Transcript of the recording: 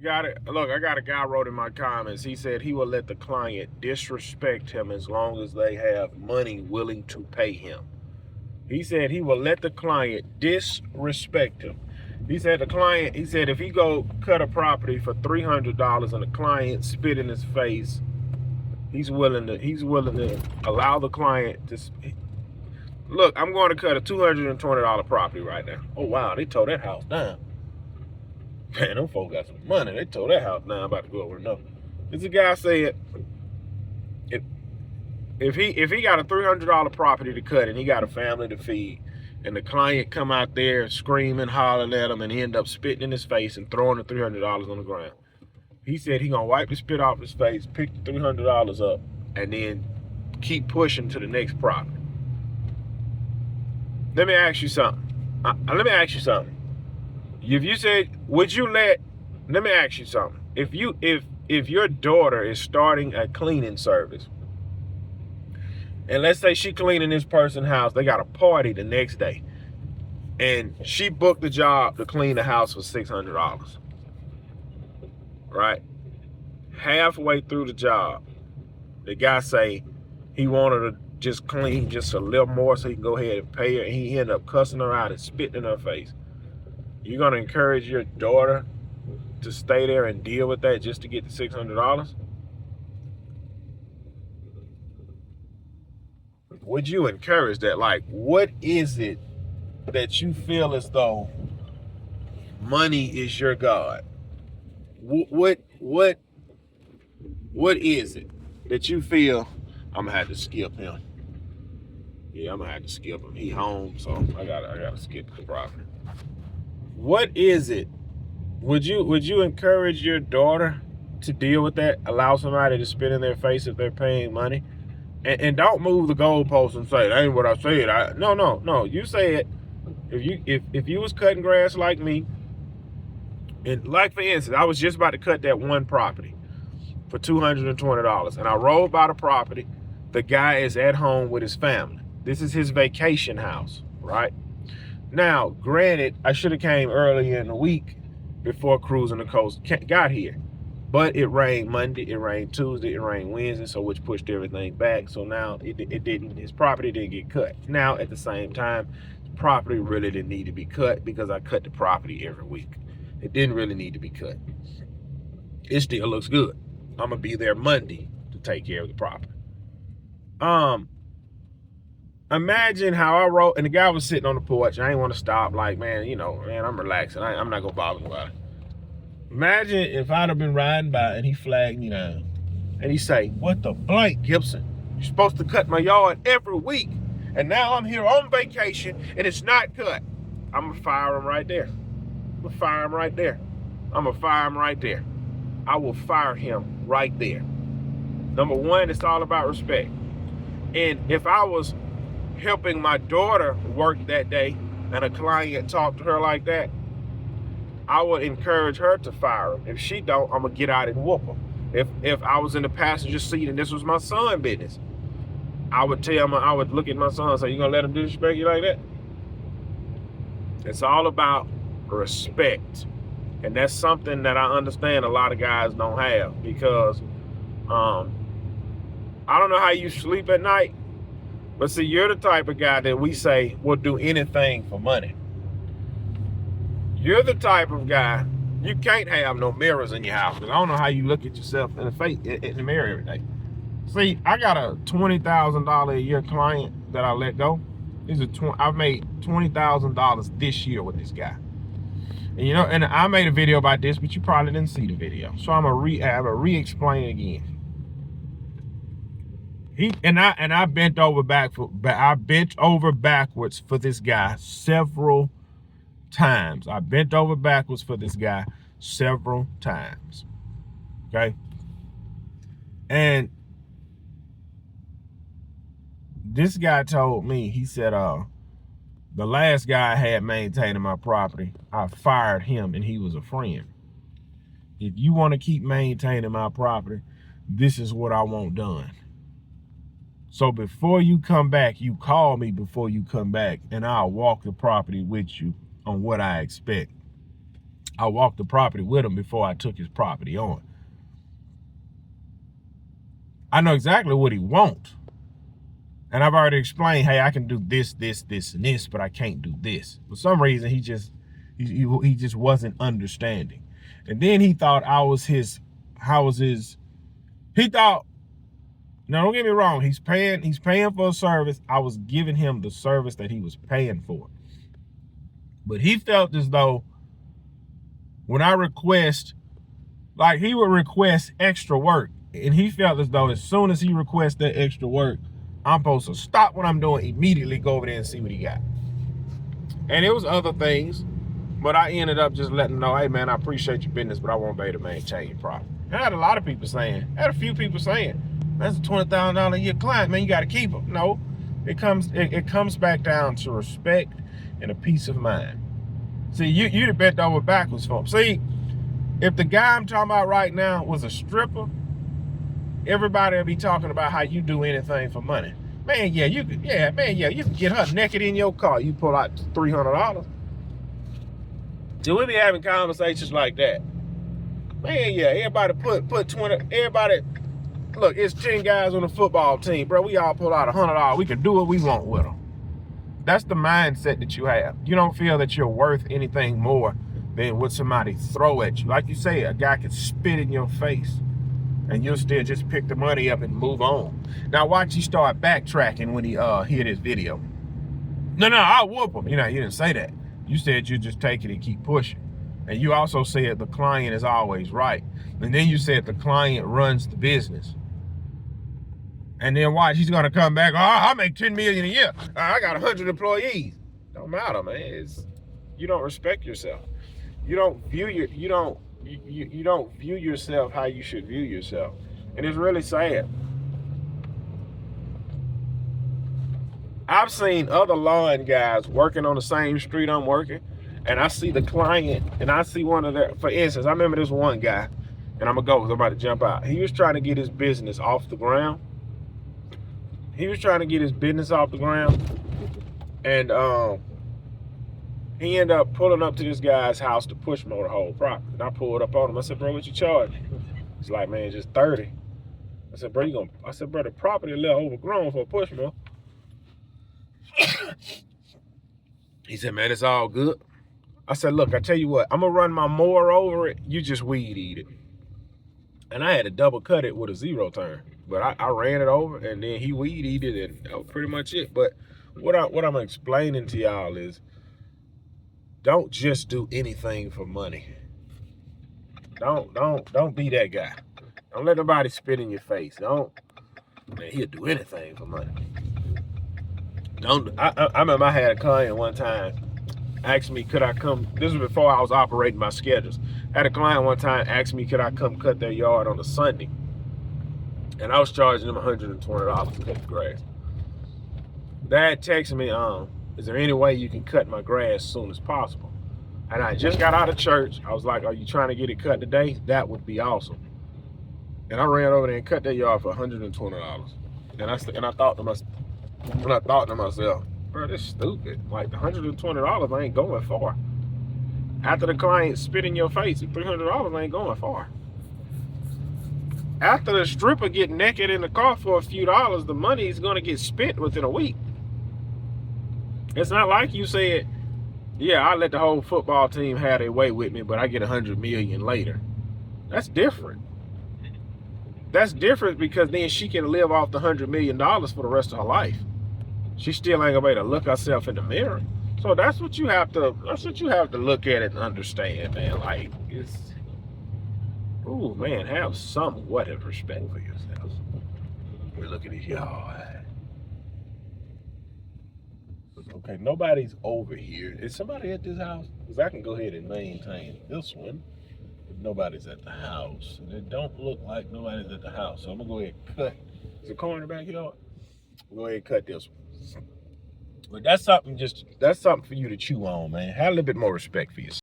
Got it. Look, I got a guy wrote in my comments. He said he will let the client disrespect him as long as they have money willing to pay him. He said he will let the client disrespect him. He said if he go cut a property for $300 and the client spit in his face, he's willing to allow the client to look, I'm going to cut a $220 property right now. Oh wow, they tore that house down. Man, them folks got some money. They tore that house down. I'm about to go over another. This guy said if he got a $300 property to cut and he got a family to feed, and the client come out there screaming, hollering at him, and he end up spitting in his face and throwing the $300 on the ground. He said he gonna wipe the spit off his face, pick the $300 up, and then keep pushing to the next property. Let me ask you something. If you said, would you let me ask you something. If your daughter is starting a cleaning service, and let's say she cleaning this person's house, they got a party the next day, and she booked the job to clean the house for $600, right? Halfway through the job, the guy say he wanted to just clean just a little more so he can go ahead and pay her, and he ended up cussing her out and spitting in her face. You're gonna encourage your daughter to stay there and deal with that just to get the $600? Would you encourage that? Like, what is it that you feel as though money is your God? What is it that you feel I'm gonna have to skip him? Yeah, I'm gonna have to skip him. He home, so I gotta skip the property. What is it? Would you encourage your daughter to deal with that? Allow somebody to spit in their face if they're paying money? And don't move the goalpost and say, that ain't what I said. No. You said if you was cutting grass like me, and like for instance, I was just about to cut that one property for $220, and I rode by the property. The guy is at home with his family. This is his vacation house, right? Now, granted, I should have came earlier in the week before Cruising the Coast got here. But it rained Monday, it rained Tuesday, it rained Wednesday, so which pushed everything back. So now his property didn't get cut. Now, at the same time, the property really didn't need to be cut because I cut the property every week. It didn't really need to be cut. It still looks good. I'm gonna be there Monday to take care of the property. Imagine how I rode, and the guy was sitting on the porch. I ain't want to stop, like, man, I'm relaxing. I'm not gonna bother about it. Imagine if I'd have been riding by and he flagged me down and he say, what the blank, Gibson? You're supposed to cut my yard every week, and now I'm here on vacation and it's not cut. I'm gonna fire him right there. I will fire him right there. I will fire him right there. Number one, it's all about respect. And if I was helping my daughter work that day and a client talked to her like that, I would encourage her to fire him. If she don't, I'm gonna get out and whoop her. If I was in the passenger seat and this was my son's business, I would look at my son and say, you gonna let him disrespect you like that? It's all about respect. And that's something that I understand a lot of guys don't have, because I don't know how you sleep at night, but see, you're the type of guy that we say will do anything for money. You're the type of guy, you can't have no mirrors in your house, because I don't know how you look at yourself in the face in the mirror every day. See, I got a $20,000 a year client that I let go. I've made $20,000 this year with this guy. And and I made a video about this, but you probably didn't see the video. So I'm gonna re-explain it again. I bent over backwards for this guy several times. I bent over backwards for this guy several times. Okay? And this guy told me, he said, the last guy I had maintaining my property, I fired him and he was a friend. If you want to keep maintaining my property, this is what I want done. So before you come back, you call me before you come back, and I'll walk the property with you on what I expect. I walked the property with him before I took his property on. I know exactly what he wants. And I've already explained, hey, I can do this, this, this, and this, but I can't do this. For some reason, he just wasn't understanding. And then he thought he thought, now don't get me wrong, he's paying for a service. I was giving him the service that he was paying for. But he felt as though when I request, like he would request extra work, and he felt as though as soon as he requests that extra work, I'm supposed to stop what I'm doing, immediately go over there and see what he got. And it was other things, but I ended up just letting him know, hey man, I appreciate your business, but I won't be able to maintain your property. And I had a few people saying, that's a $20,000 a year client, man, you got to keep him. No, it comes back down to respect and a peace of mind. See, you'd have bent over backwards for him. See, if the guy I'm talking about right now was a stripper, everybody will be talking about how you do anything for money. Man, yeah, you can get her naked in your car. You pull out $300. So we be having conversations like that. Man, yeah, everybody put 20, everybody, look, it's 10 guys on the football team, bro. We all pull out $100. We can do what we want with them. That's the mindset that you have. You don't feel that you're worth anything more than what somebody throw at you. Like you say, a guy could spit in your face and you'll still just pick the money up and move on. Now watch you start backtracking when he hear this video. No, I'll whoop him. You didn't say that. You said you just take it and keep pushing. And you also said the client is always right. And then you said the client runs the business. And then watch, he's gonna come back, I make $10 million a year. I got 100 employees. Don't matter, man. You don't respect yourself. You don't view yourself how you should view yourself. And it's really sad. I've seen other lawn guys working on the same street I'm working, and I see the client, and I see one of their, for instance, I remember this one guy, and I'm gonna go because I'm about to jump out. He was trying to get his business off the ground. And he ended up pulling up to this guy's house to push mow the whole property. And I pulled up on him. I said, bro, what you charge? He's like, man, just 30. I said, bro, the property a little overgrown for a push mow. He said, man, it's all good. I said, look, I tell you what, I'm gonna run my mower over it. You just weed eat it. And I had to double cut it with a 0 turn. But I ran it over and then he weed eat it, and that was pretty much it. But what I'm explaining to y'all is, don't just do anything for money. Don't be that guy. Don't let nobody spit in your face. Man, he'll do anything for money. I remember I had a client one time ask me, could I come, this was before I was operating my schedules. I had a client one time ask me, could I come cut their yard on a Sunday? And I was charging them $120 to cut the grass. Dad texted me, is there any way you can cut my grass as soon as possible? And I just got out of church. I was like, are you trying to get it cut today? That would be awesome. And I ran over there and cut their yard for $120. And I thought to myself, bro, this is stupid. Like, the $120 ain't going far. After the client spit in your face, $300 ain't going far. After the stripper get naked in the car for a few dollars, the money is going to get spent within a week. It's not like you said, yeah, I let the whole football team have their way with me, but I get $100 million later. That's different. That's different because then she can live off the $100 million for the rest of her life. She still ain't gonna be able to look herself in the mirror. So that's what you have to look at it and understand, man. Like, ooh, man, have somewhat of respect for yourself. We're looking at y'all. Okay, nobody's over here. Is somebody at this house? Because I can go ahead and maintain this one. If nobody's at the house. And it don't look like nobody's at the house. So I'm gonna go ahead and cut. Is the corner back here? Go ahead and cut this one. But that's something for you to chew on, man. Have a little bit more respect for yourself.